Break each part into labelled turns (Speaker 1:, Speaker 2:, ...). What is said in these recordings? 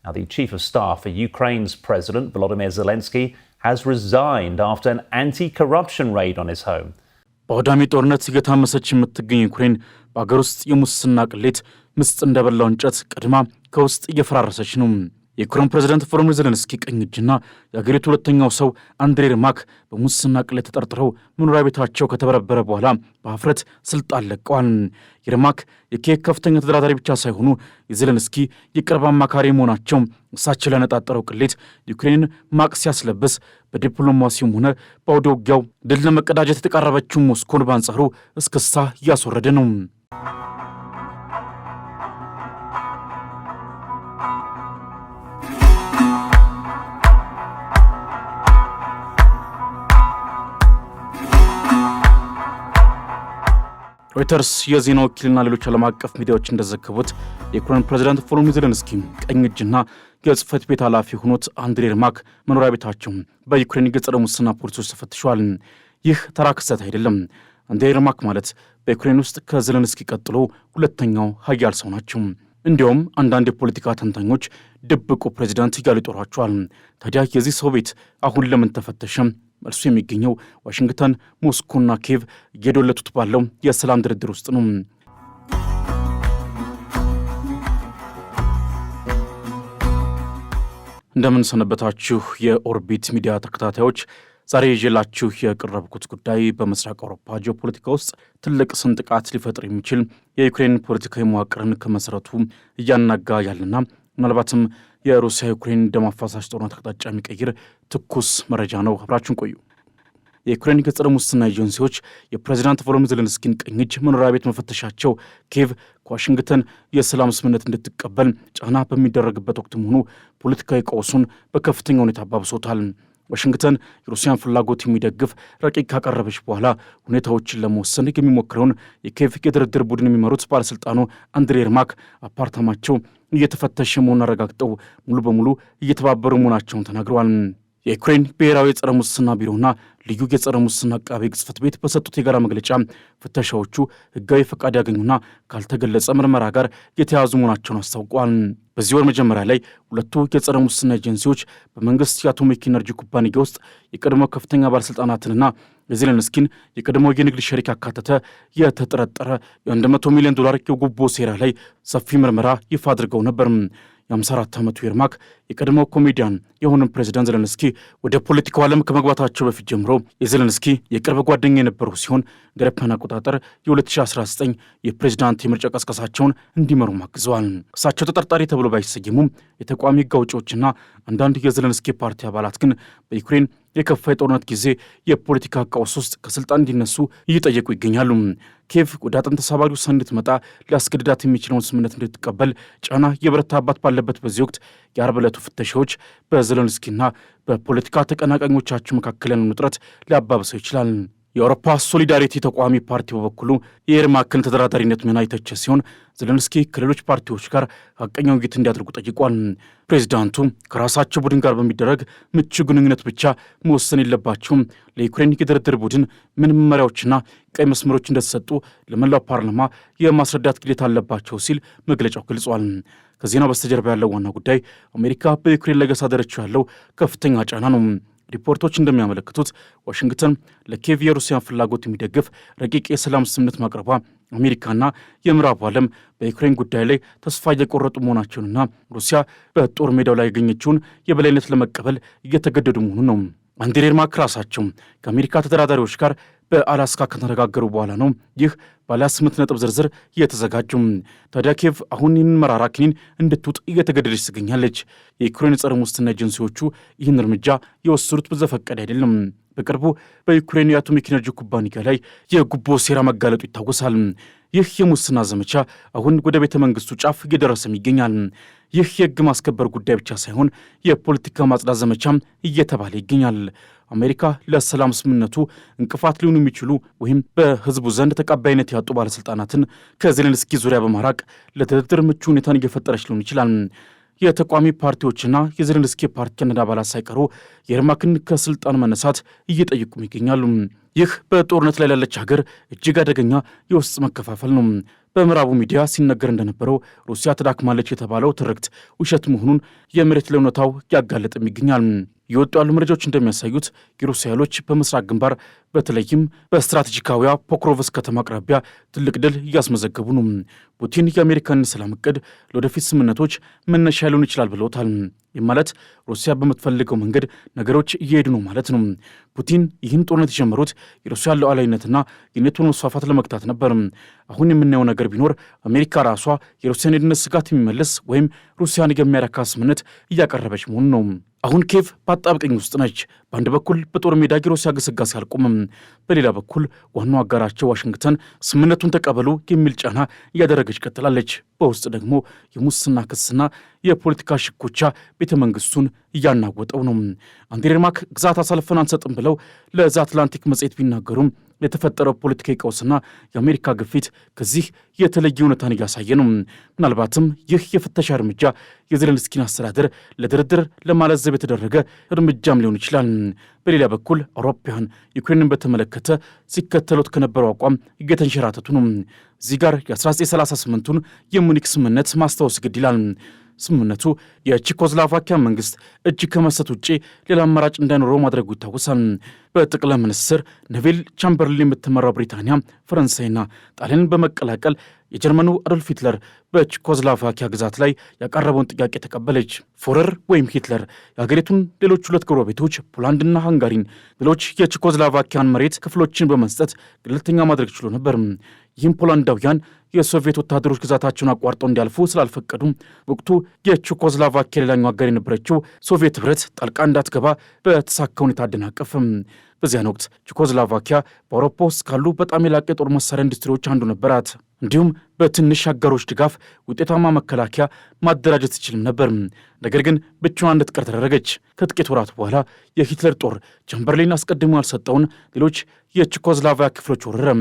Speaker 1: Now, the chief of staff for Ukraine's president, Volodymyr Zelensky, has resigned after an anti-corruption raid on his home.
Speaker 2: በአውዳሚ ጦርነት እየታመሰች የምትገኝ ዩክሬን በአገር ውስጥ የሙስና ቅሌት ምስጥ እንደበላው እንጨት ቀድማ ከውስጥ እየፈራረሰች ነው። የዩክሬን ፕሬዝዳንት ቮሎዲሚር ዜሌንስኪ ቀኝ እጅና የአገሪቱ ሁለተኛው ሰው አንድሬ የርማክ በሙስና ቅሌት ተጠርጥረው መኖሪያ ቤታቸው ከተበረበረ በኋላ በአፍረት ስልጣን ለቀዋል። የርማክ የኪየቭ ከፍተኛ ተደራዳሪ ብቻ ሳይሆኑ የዜሌንስኪ የቅርብ አማካሪ መሆናቸው እሳቸው ለነጣጠረው ቅሌት ዩክሬንን ማቅ ሲያስለብስ፣ በዲፕሎማሲውም ሆነ በአውደ ውጊያው ድል ለመቀዳጀት የተቃረበችው ሞስኮን በአንጻሩ እስክስታ እያስወረደ ነው። ሮይተርስ የዜና ወኪልና ሌሎች ዓለም አቀፍ ሚዲያዎች እንደዘገቡት የዩክሬን ፕሬዝዳንት ቮሎዲሚር ዜሌንስኪ ቀኝ እጅና የጽህፈት ቤት ኃላፊ ሆኖት አንድሬ የርማክ መኖሪያ ቤታቸው በዩክሬን የጸረ ሙስና ፖሊሶች ተፈትሸዋል። ይህ ተራ ክስተት አይደለም። አንድሬ የርማክ ማለት በዩክሬን ውስጥ ከዜሌንስኪ ቀጥሎ ሁለተኛው ሀያል ሰው ናቸው። እንዲሁም አንዳንድ የፖለቲካ ተንታኞች ድብቁ ፕሬዝዳንት እያሉ ይጠሯቸዋል። ታዲያ የዚህ ሰው ቤት አሁን ለምን ተፈተሸ? መልሱ የሚገኘው ዋሽንግተን፣ ሞስኮና ኪየቭ እየዶለቱት ባለው የሰላም ድርድር ውስጥ ነው። እንደምን ሰነበታችሁ የኦርቢት ሚዲያ ተከታታዮች። ዛሬ ይዤላችሁ የቀረብኩት ጉዳይ በምስራቅ አውሮፓ ጂኦፖለቲካ ውስጥ ትልቅ ስንጥቃት ሊፈጥር የሚችል የዩክሬን ፖለቲካዊ መዋቅርን ከመሰረቱ እያናጋ ያለና ምናልባትም የሩሲያ ዩክሬን ደም አፋሳሽ ጦርነት አቅጣጫ የሚቀይር ትኩስ መረጃ ነው። አብራችሁን ቆዩ። የዩክሬን የጸረ ሙስና ኤጀንሲዎች የፕሬዝዳንት ቮሎዲሚር ዜሌንስኪን ቀኝ እጅ መኖሪያ ቤት መፈተሻቸው ኪየቭ ከዋሽንግተን የሰላም ስምምነት እንድትቀበል ጫና በሚደረግበት ወቅት መሆኑ ፖለቲካዊ ቀውሱን በከፍተኛ ሁኔታ አባብሶታል። ዋሽንግተን የሩሲያን ፍላጎት የሚደግፍ ረቂቅ ካቀረበች በኋላ ሁኔታዎችን ለመወሰን የሚሞክረውን የኪየቭ የድርድር ቡድን የሚመሩት ባለሥልጣኑ አንድሬ የርማክ አፓርታማቸው እየተፈተሸ መሆኑን አረጋግጠው ሙሉ በሙሉ እየተባበሩ መሆናቸውን ተናግረዋል። የዩክሬን ብሔራዊ የጸረ ሙስና ቢሮና ልዩ የጸረ ሙስና አቃቤ ሕግ ጽሕፈት ቤት በሰጡት የጋራ መግለጫ ፍተሻዎቹ ሕጋዊ ፈቃድ ያገኙና ካልተገለጸ ምርመራ ጋር የተያዙ መሆናቸውን አስታውቀዋል። በዚህ ወር መጀመሪያ ላይ ሁለቱ የጸረ ሙስና ኤጀንሲዎች በመንግስት የአቶሚክ ኢነርጂ ኩባንያ ውስጥ የቀድሞ ከፍተኛ ባለሥልጣናትንና የዜሌንስኪን የቀድሞ የንግድ ሸሪክ ያካተተ የተጠረጠረ የ100 ሚሊዮን ዶላር የጉቦ ሴራ ላይ ሰፊ ምርመራ ይፋ አድርገው ነበር። የ54 ዓመቱ የርማክ የቀድሞ ኮሜዲያን የሆኑን ፕሬዚዳንት ዜሌንስኪ ወደ ፖለቲካው ዓለም ከመግባታቸው በፊት ጀምሮ የዜሌንስኪ የቅርብ ጓደኛ የነበሩ ሲሆን እንደ አውሮፓውያን አቆጣጠር የ2019 የፕሬዚዳንት የምርጫ ቀስቀሳቸውን እንዲመሩ አግዘዋል። እሳቸው ተጠርጣሪ ተብሎ ባይሰየሙም የተቃዋሚ ሕግ አውጪዎችና አንዳንድ የዜሌንስኪ ፓርቲ አባላት ግን በዩክሬን የከፋ የጦርነት ጊዜ የፖለቲካ ቀውስ ውስጥ ከስልጣን እንዲነሱ እየጠየቁ ይገኛሉ። ኪየቭ ወደ አጥንት ተሳባሪ ውሳኔ እንድትመጣ ሊያስገድዳት የሚችለውን ስምምነት እንድትቀበል ጫና የበረታባት ባለበት በዚህ ወቅት የአርብ ዕለቱ ፍተሻዎች በዜሌንስኪና በፖለቲካ ተቀናቃኞቻቸው መካከል ያለውን ውጥረት ሊያባብሰው ይችላል። የአውሮፓ ሶሊዳሪቲ ተቋሚ ፓርቲ በበኩሉ የየርማክን ተደራዳሪነት ሚና የተቸ ሲሆን ዜሌንስኪ ከሌሎች ፓርቲዎች ጋር ሐቀኛ ውይይት እንዲያደርጉ ጠይቋል። ፕሬዚዳንቱ ከራሳቸው ቡድን ጋር በሚደረግ ምቹ ግንኙነት ብቻ መወሰን የለባቸውም፣ ለዩክሬን የድርድር ቡድን ምን መመሪያዎችና ቀይ መስመሮች እንደተሰጡ ለመላው ፓርላማ የማስረዳት ግዴታ አለባቸው ሲል መግለጫው ገልጿል። ከዜናው በስተጀርባ ያለው ዋና ጉዳይ አሜሪካ በዩክሬን ላይ ያሳደረችው ያለው ከፍተኛ ጫና ነው። ሪፖርቶች እንደሚያመለክቱት ዋሽንግተን ለኪየቭ የሩሲያን ፍላጎት የሚደግፍ ረቂቅ የሰላም ስምምነት ማቅረቧ አሜሪካና የምዕራቡ ዓለም በዩክሬን ጉዳይ ላይ ተስፋ እየቆረጡ መሆናቸውንና ሩሲያ በጦር ሜዳው ላይ ያገኘችውን የበላይነት ለመቀበል እየተገደዱ መሆኑን ነው። አንድሬ የርማክ ራሳቸው ከአሜሪካ ተደራዳሪዎች ጋር በአላስካ ከተነጋገሩ በኋላ ነው ይህ ባለ 8 ነጥብ ዝርዝር እየተዘጋጀው። ታዲያ ኪየቭ አሁን ይህን መራራ ክኒን እንድትውጥ እየተገደደች ትገኛለች። የዩክሬን የጸረ ሙስና ኤጀንሲዎቹ ይህን እርምጃ የወሰዱት በዘፈቀደ አይደለም። በቅርቡ በዩክሬን የአቶሚክ ኢነርጂ ኩባንያ ላይ የጉቦ ሴራ መጋለጡ ይታወሳል። ይህ የሙስና ዘመቻ አሁን ወደ ቤተ መንግስቱ ጫፍ እየደረሰም ይገኛል። ይህ የህግ ማስከበር ጉዳይ ብቻ ሳይሆን የፖለቲካ ማጽዳት ዘመቻም እየተባለ ይገኛል። አሜሪካ ለሰላም ስምምነቱ እንቅፋት ሊሆኑ የሚችሉ ወይም በህዝቡ ዘንድ ተቀባይነት ያጡ ባለሥልጣናትን ከዜሌንስኪ ዙሪያ በማራቅ ለድርድር ምቹ ሁኔታን እየፈጠረች ሊሆን ይችላል። የተቃዋሚ ፓርቲዎችና የዜሌንስኪ ፓርቲ ካናዳ አባላት ሳይቀሩ የየርማክን ከስልጣን መነሳት እየጠየቁም ይገኛሉ። ይህ በጦርነት ላይ ላለች ሀገር እጅግ አደገኛ የውስጥ መከፋፈል ነው። በምዕራቡ ሚዲያ ሲነገር እንደነበረው ሩሲያ ተዳክማለች የተባለው ትርክት ውሸት መሆኑን የመሬት ላይ እውነታው ያጋለጥም ይገኛል። የወጡ ያሉ መረጃዎች እንደሚያሳዩት የሩሲያ ኃይሎች በምስራቅ ግንባር በተለይም በስትራቴጂካዊያ ፖክሮቭስክ ከተማ አቅራቢያ ትልቅ ድል እያስመዘገቡ ነው። ፑቲን የአሜሪካን ሰላም እቅድ ለወደፊት ስምምነቶች መነሻ ሊሆን ይችላል ብለውታል። ይህ ማለት ሩሲያ በምትፈልገው መንገድ ነገሮች እየሄዱ ነው ማለት ነው። ፑቲን ይህን ጦርነት የጀመሩት የሩሲያን ሉዓላዊነትና የኔቶን መስፋፋት ለመግታት ነበር። አሁን የምናየው ነገር ቢኖር አሜሪካ ራሷ የሩሲያን የደህንነት ስጋት የሚመልስ ወይም ሩሲያን የሚያረካ ስምምነት እያቀረበች መሆኑ ነው። አሁን ኬቭ በአጣብቀኝ ውስጥ ነች። በአንድ በኩል በጦር ሜዳ የሩሲያ ግስጋሴ አልቆምም፣ በሌላ በኩል ዋናው አጋራቸው ዋሽንግተን ስምምነቱን ተቀበሉ የሚል ጫና እያደረገች ቀጥላለች። በውስጥ ደግሞ የሙስና ክስና የፖለቲካ ሽኩቻ ቤተ መንግስቱን እያናወጠው ነው። አንድሬ የርማክ ግዛት አሳልፈን አንሰጥም ብለው ለዛ አትላንቲክ መጽሔት ቢናገሩም የተፈጠረው ፖለቲካዊ ቀውስና የአሜሪካ ግፊት ከዚህ የተለየ እውነታን እያሳየ ነው። ምናልባትም ይህ የፍተሻ እርምጃ የዜሌንስኪን አስተዳደር ለድርድር ለማለዘብ የተደረገ እርምጃም ሊሆን ይችላል። በሌላ በኩል አውሮፓውያን ዩክሬንን በተመለከተ ሲከተሉት ከነበረው አቋም እየተንሸራተቱ ነው። እዚህ ጋር የ1938ቱን የሙኒክ ስምምነት ማስታወስ ግድ ይላል። ስምምነቱ የቼኮስሎቫኪያ መንግስት እጅ ከመስጠት ውጭ ሌላ አማራጭ እንዳይኖረው ማድረጉ ይታወሳል። በጠቅላይ ሚኒስትር ኔቪል ቻምበርሊን የምትመራው ብሪታንያ፣ ፈረንሳይና ጣሊያንን በመቀላቀል የጀርመኑ አዶልፍ ሂትለር በቼኮስሎቫኪያ ግዛት ላይ ያቀረበውን ጥያቄ ተቀበለች። ፎረር ወይም ሂትለር የሀገሪቱን ሌሎች ሁለት ጎረቤቶች ፖላንድና ሃንጋሪን ሌሎች የቼኮስሎቫኪያን መሬት ክፍሎችን በመስጠት ገለልተኛ ማድረግ ችሎ ነበር። ይህም ፖላንዳውያን የሶቪየት ወታደሮች ግዛታቸውን አቋርጠው እንዲያልፉ ስላልፈቀዱ ወቅቱ የቼኮስሎቫኪያ ሌላኛው አጋር የነበረችው ሶቪየት ህብረት ጣልቃ እንዳትገባ በተሳካ ሁኔታ አደናቀፈም። በዚያን ወቅት ቼኮስሎቫኪያ በአውሮፓ ውስጥ ካሉ በጣም የላቀ የጦር መሳሪያ ኢንዱስትሪዎች አንዱ ነበራት። እንዲሁም በትንሽ አጋሮች ድጋፍ ውጤታማ መከላከያ ማደራጀት ትችልም ነበር። ነገር ግን ብቻዋን እንድትቀር ተደረገች። ከጥቂት ወራት በኋላ የሂትለር ጦር ቻምበርሊን አስቀድሞ ያልሰጠውን ሌሎች የቼኮስሎቫኪያ ክፍሎች ወረረ።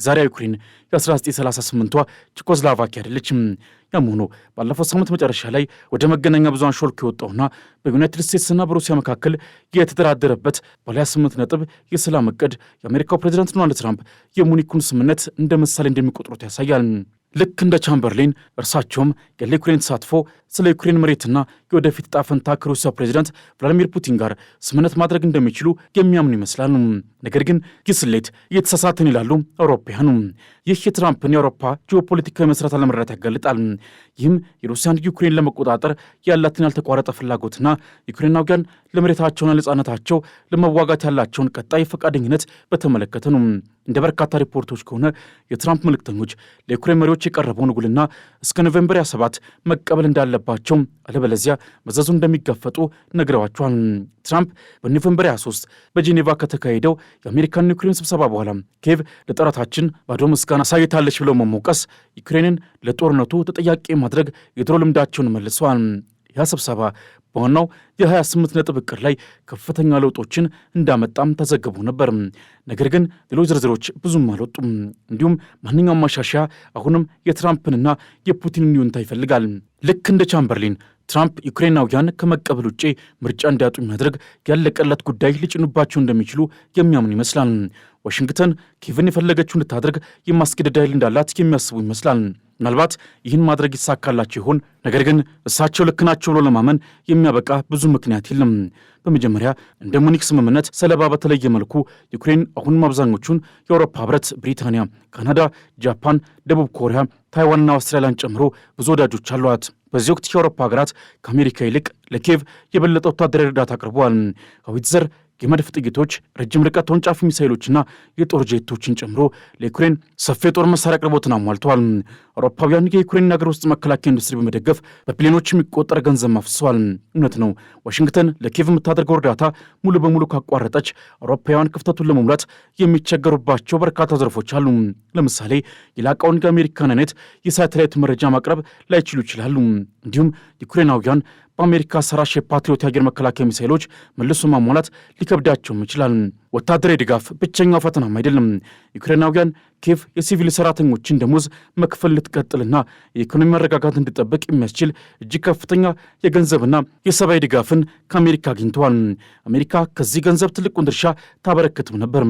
Speaker 2: ዛሬ ዩክሬን የ1938ቷ ቼኮስሎቫኪያ አይደለችም። ያም ሆኖ ባለፈው ሳምንት መጨረሻ ላይ ወደ መገናኛ ብዙሃን ሾልኮ የወጣውና በዩናይትድ ስቴትስና በሩሲያ መካከል የተደራደረበት ባለ 28 ነጥብ የሰላም እቅድ የአሜሪካው ፕሬዚዳንት ዶናልድ ትራምፕ የሙኒኩን ስምምነት እንደ ምሳሌ እንደሚቆጥሩት ያሳያል። ልክ እንደ ቻምበርሊን እርሳቸውም ያለ ዩክሬን ተሳትፎ ስለ ዩክሬን መሬትና የወደፊት ዕጣ ፈንታ ከሩሲያ ፕሬዚዳንት ቭላዲሚር ፑቲን ጋር ስምምነት ማድረግ እንደሚችሉ የሚያምኑ ይመስላሉ። ነገር ግን ይህ ስሌት እየተሳሳትን ይላሉ አውሮፓውያኑ። ይህ የትራምፕን የአውሮፓ ጂኦፖለቲካዊ መሠረት አለመረዳት ያጋልጣል። ይህም የሩሲያን ዩክሬን ለመቆጣጠር ያላትን ያልተቋረጠ ፍላጎትና ዩክሬናውያን ለመሬታቸውና ለነጻነታቸው ለመዋጋት ያላቸውን ቀጣይ ፈቃደኝነት በተመለከተ ነው። እንደ በርካታ ሪፖርቶች ከሆነ የትራምፕ መልእክተኞች ለዩክሬን መሪዎች የቀረበውን ውልና እስከ ኖቬምበር 27 መቀበል እንዳለባቸው አለበለዚያ መዘዙ እንደሚጋፈጡ ነግረዋቸዋል። ትራምፕ በኖቬምበር 23 በጄኔቫ ከተካሄደው የአሜሪካን ዩክሬን ስብሰባ በኋላ ኪየቭ ለጠላታችን ባዶ ምስጋና አሳይታለች ብለው መሞቀስ ዩክሬንን ለጦርነቱ ተጠያቂ ማድረግ የድሮ ልምዳቸውን መልሰዋል። ያ ስብሰባ በዋናው የ28 ነጥብ እቅድ ላይ ከፍተኛ ለውጦችን እንዳመጣም ተዘግቦ ነበር። ነገር ግን ሌሎች ዝርዝሮች ብዙም አልወጡም። እንዲሁም ማንኛውም ማሻሻያ አሁንም የትራምፕንና የፑቲንን ይሁንታ ይፈልጋል። ልክ እንደ ቻምበርሊን ትራምፕ ዩክሬናውያን ከመቀበል ውጭ ምርጫ እንዲያጡ የሚያደርግ ያለቀለት ጉዳይ ሊጭኑባቸው እንደሚችሉ የሚያምኑ ይመስላል። ዋሽንግተን ኪየቭን የፈለገችው እንድታደርግ የማስገደድ ኃይል እንዳላት የሚያስቡ ይመስላል። ምናልባት ይህን ማድረግ ይሳካላቸው ይሆን? ነገር ግን እሳቸው ልክ ናቸው ብሎ ለማመን የሚያበቃ ብዙ ምክንያት የለም። በመጀመሪያ እንደ ሙኒክ ስምምነት ሰለባ በተለየ መልኩ ዩክሬን አሁንም አብዛኞቹን የአውሮፓ ህብረት፣ ብሪታንያ፣ ካናዳ፣ ጃፓን፣ ደቡብ ኮሪያ፣ ታይዋንና አውስትራሊያን ጨምሮ ብዙ ወዳጆች አሏት። በዚህ ወቅት የአውሮፓ ሀገራት ከአሜሪካ ይልቅ ለኪየቭ የበለጠ ወታደራዊ እርዳታ አቅርበዋል። ሆዊትዘር፣ የመድፍ ጥይቶች፣ ረጅም ርቀት ተወንጫፊ ሚሳይሎችና የጦር ጄቶችን ጨምሮ ለዩክሬን ሰፊ የጦር መሳሪያ አቅርቦትን አሟልተዋል። አውሮፓውያን የዩክሬን ሀገር ውስጥ መከላከያ ኢንዱስትሪ በመደገፍ በቢሊዮኖች የሚቆጠር ገንዘብ ማፍሰዋል። እውነት ነው፣ ዋሽንግተን ለኪየቭ የምታደርገው እርዳታ ሙሉ በሙሉ ካቋረጠች አውሮፓውያን ክፍተቱን ለመሙላት የሚቸገሩባቸው በርካታ ዘርፎች አሉ። ለምሳሌ የላቀውን የአሜሪካን አይነት የሳተላይት መረጃ ማቅረብ ላይችሉ ይችላሉ። እንዲሁም ዩክሬናውያን በአሜሪካ ሰራሽ የፓትሪዮት የአየር መከላከያ ሚሳይሎች መልሶ ማሟላት ሊከብዳቸውም ይችላል። ወታደራዊ ድጋፍ ብቸኛው ፈተናም አይደለም። ዩክሬናውያን ኪየቭ የሲቪል ሰራተኞችን ደሞዝ መክፈል ልትቀጥልና የኢኮኖሚ መረጋጋት እንዲጠበቅ የሚያስችል እጅግ ከፍተኛ የገንዘብና የሰብአዊ ድጋፍን ከአሜሪካ አግኝተዋል። አሜሪካ ከዚህ ገንዘብ ትልቁን ድርሻ ታበረክትም ነበር።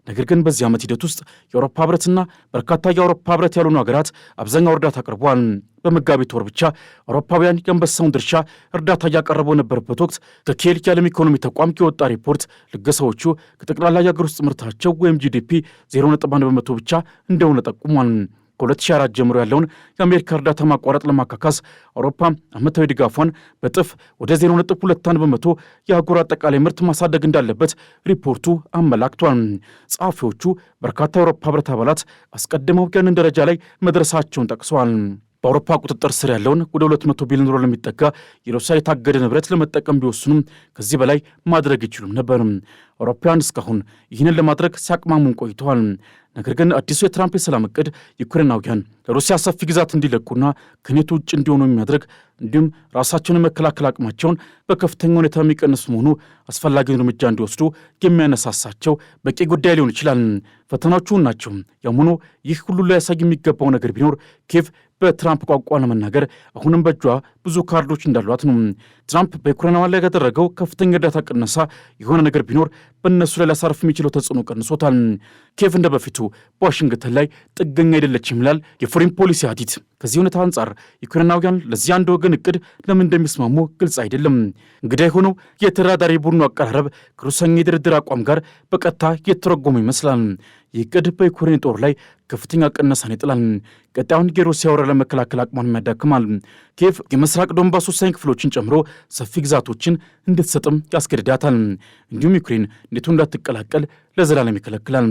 Speaker 2: ነገር ግን በዚህ ዓመት ሂደት ውስጥ የአውሮፓ ህብረትና በርካታ የአውሮፓ ህብረት ያልሆኑ ሀገራት አብዛኛው እርዳታ አቅርበዋል። በመጋቢት ወር ብቻ አውሮፓውያን የአንበሳውን ድርሻ እርዳታ እያቀረበው ነበረበት ወቅት ከኪየል የዓለም ኢኮኖሚ ተቋም የወጣ ሪፖርት ልገሳዎቹ ከጠቅላላ የአገር ውስጥ ምርታቸው ወይም ጂዲፒ 0.1 በመቶ ብቻ እንደሆነ ጠቁሟል። ከ2004 ጀምሮ ያለውን የአሜሪካ እርዳታ ማቋረጥ ለማካካስ አውሮፓ ዓመታዊ ድጋፏን በጥፍ ወደ 0.21 በመቶ የአህጉር አጠቃላይ ምርት ማሳደግ እንዳለበት ሪፖርቱ አመላክቷል። ጸሐፊዎቹ በርካታ የአውሮፓ ህብረት አባላት አስቀድመው ያንን ደረጃ ላይ መድረሳቸውን ጠቅሰዋል። በአውሮፓ ቁጥጥር ስር ያለውን ወደ 200 ቢሊዮን ዩሮ ለሚጠጋ የሩሲያ የታገደ ንብረት ለመጠቀም ቢወስኑም ከዚህ በላይ ማድረግ ይችሉም ነበር። አውሮፓውያን እስካሁን ይህንን ለማድረግ ሲያቅማሙን ቆይተዋል። ነገር ግን አዲሱ የትራምፕ የሰላም እቅድ ዩክሬናውያን ለሩሲያ ሰፊ ግዛት እንዲለቁና ከኔቶ ውጭ እንዲሆኑ የሚያደርግ እንዲሁም ራሳቸውን የመከላከል አቅማቸውን በከፍተኛ ሁኔታ የሚቀንስ መሆኑ አስፈላጊውን እርምጃ እንዲወስዱ የሚያነሳሳቸው በቂ ጉዳይ ሊሆን ይችላል። ፈተናዎቹ ናቸው። ያም ሆኖ ይህ ሁሉ ሊያሳይ የሚገባው ነገር ቢኖር ኪየቭ በትራምፕ ቋንቋ ለመናገር አሁንም በእጇ ብዙ ካርዶች እንዳሏት ነው። ትራምፕ በዩክሬናውያን ላይ ያደረገው ከፍተኛ እርዳታ ቅነሳ የሆነ ነገር ቢኖር በእነሱ ላይ ሊያሳርፍ የሚችለው ተጽዕኖ ቀንሶታል። ኪየቭ እንደ በፊቱ በዋሽንግተን ላይ ጥገኛ አይደለችም ይላል የፎሬን ፖሊሲ አዲት። ከዚህ ሁኔታ አንጻር ዩክሬናውያን ለዚህ አንድ ወገን እቅድ ለምን እንደሚስማሙ ግልጽ አይደለም። እንግዲህ የሆነው የተደራዳሪ ቡድኑ አቀራረብ ከሩሲያ የድርድር አቋም ጋር በቀጥታ የተረጎመ ይመስላል። ይህ እቅድ በዩክሬን ጦር ላይ ከፍተኛ ቅነሳን ይጥላል። ቀጣዩን የሩሲያ ወረራ ለመከላከል አቅሟን ያዳክማል። ኪየቭ የምስራቅ ዶንባስ ወሳኝ ክፍሎችን ጨምሮ ሰፊ ግዛቶችን እንድትሰጥም ያስገድዳታል። እንዲሁም ዩክሬን ኔቶ እንዳትቀላቀል ለዘላለም ይከለክላል።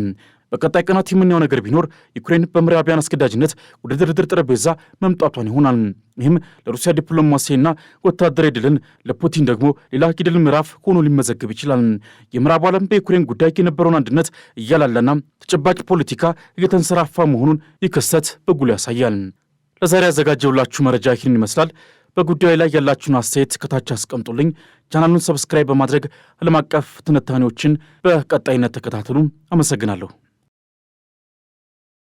Speaker 2: በቀጣይ ቀናት የምናየው ነገር ቢኖር ዩክሬን በምዕራባውያን አስገዳጅነት ወደ ድርድር ጠረጴዛ መምጣቷን ይሆናል። ይህም ለሩሲያ ዲፕሎማሲያዊና ወታደራዊ ድልን፣ ለፑቲን ደግሞ ሌላ የድል ምዕራፍ ሆኖ ሊመዘገብ ይችላል። የምዕራቡ ዓለም በዩክሬን ጉዳይ የነበረውን አንድነት እያላላና ተጨባጭ ፖለቲካ እየተንሰራፋ መሆኑን ይህ ክስተት በጉልህ ያሳያል። ለዛሬ ያዘጋጀውላችሁ መረጃ ይህን ይመስላል። በጉዳዩ ላይ ያላችሁን አስተያየት ከታች አስቀምጡልኝ። ቻናሉን ሰብስክራይብ በማድረግ ዓለም አቀፍ ትንታኔዎችን በቀጣይነት ተከታተሉ። አመሰግናለሁ።